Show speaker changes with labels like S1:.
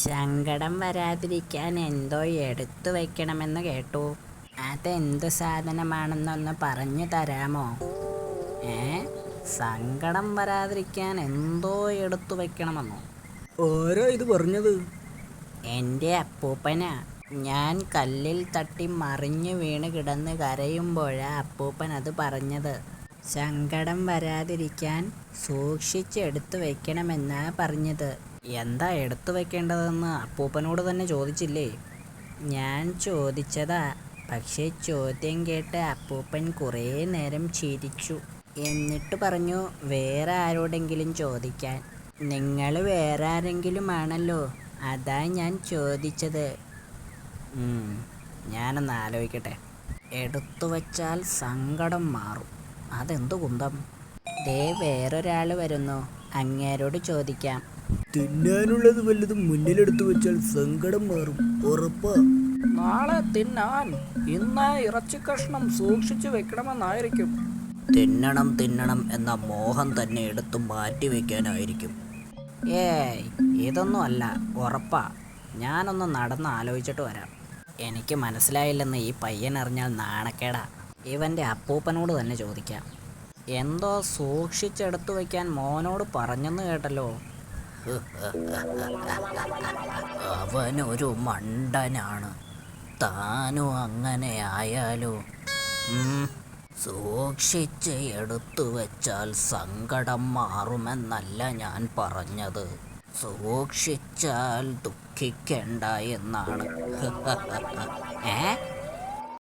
S1: സങ്കടം വരാതിരിക്കാൻ എന്തോ എടുത്തു വെക്കണമെന്ന് കേട്ടു. അതെന്തു സാധനമാണെന്നൊന്ന് പറഞ്ഞു തരാമോ? സങ്കടം വരാതിരിക്കാൻ എന്തോ എടുത്തു വെക്കണമെന്നോ?
S2: ആരാ ഇത് പറഞ്ഞത്?
S1: എൻ്റെ അപ്പൂപ്പനാ. ഞാൻ കല്ലിൽ തട്ടി മറിഞ്ഞു വീണ് കിടന്ന് കരയുമ്പോഴാ അപ്പൂപ്പൻ അത് പറഞ്ഞത്. സങ്കടം വരാതിരിക്കാൻ സൂക്ഷിച്ചെടുത്തു വെക്കണമെന്നാ പറഞ്ഞത്. എന്താ എടുത്തു വെക്കേണ്ടതെന്ന് അപ്പൂപ്പനോട് തന്നെ ചോദിച്ചില്ലേ? ഞാൻ ചോദിച്ചതാ. പക്ഷേ ചോദ്യം കേട്ട് അപ്പൂപ്പൻ കുറേ നേരം ചിരിച്ചു. എന്നിട്ട് പറഞ്ഞു വേറെ ആരോടെങ്കിലും ചോദിക്കാൻ. നിങ്ങൾ വേറെ ആരെങ്കിലും ആണല്ലോ, അതാ ഞാൻ ചോദിച്ചത്. ഞാനൊന്ന് ആലോചിക്കട്ടെ. എടുത്തു വച്ചാൽ സങ്കടം മാറും. അതെന്തു കുന്തം? ദേ വേറൊരാൾ വരുന്നു, അങ്ങേരോട് ചോദിക്കാം.
S2: തിന്നാനുള്ളത് വല്ലതും മുന്നിലെടുത്തു വെച്ചാൽ സങ്കടം മാറും, ഉറപ്പാ.
S3: നാളെ തിന്നാൻ ഇന്ന് ഇറച്ചി കഷ്ണം സൂക്ഷിച്ചു വെക്കണമെന്നായിരിക്കും.
S2: തിന്നണം തിന്നണം എന്ന മോഹം തന്നെ എടുത്തു മാറ്റി വെക്കാനായിരിക്കും.
S1: ഏയ് ഇതൊന്നും അല്ല, ഉറപ്പാ. ഞാനൊന്ന് നടന്ന് ആലോചിച്ചിട്ട് വരാം. എനിക്ക് മനസ്സിലായില്ലെന്ന് ഈ പയ്യൻ അറിഞ്ഞാൽ നാണക്കേടാ. ഇവൻ്റെ അപ്പൂപ്പനോട് തന്നെ ചോദിക്കാം. എന്തോ സൂക്ഷിച്ചെടുത്തു വയ്ക്കാൻ മോനോട് പറഞ്ഞെന്ന് കേട്ടല്ലോ.
S2: അവനൊരു മണ്ടനാണ്. താനും അങ്ങനെ ആയാലോ? സൂക്ഷിച്ച് എടുത്തു വെച്ചാൽ സങ്കടം മാറുമെന്നല്ല ഞാൻ പറഞ്ഞത്. സൂക്ഷിച്ചാൽ ദുഃഖിക്കണ്ട എന്നാണ്.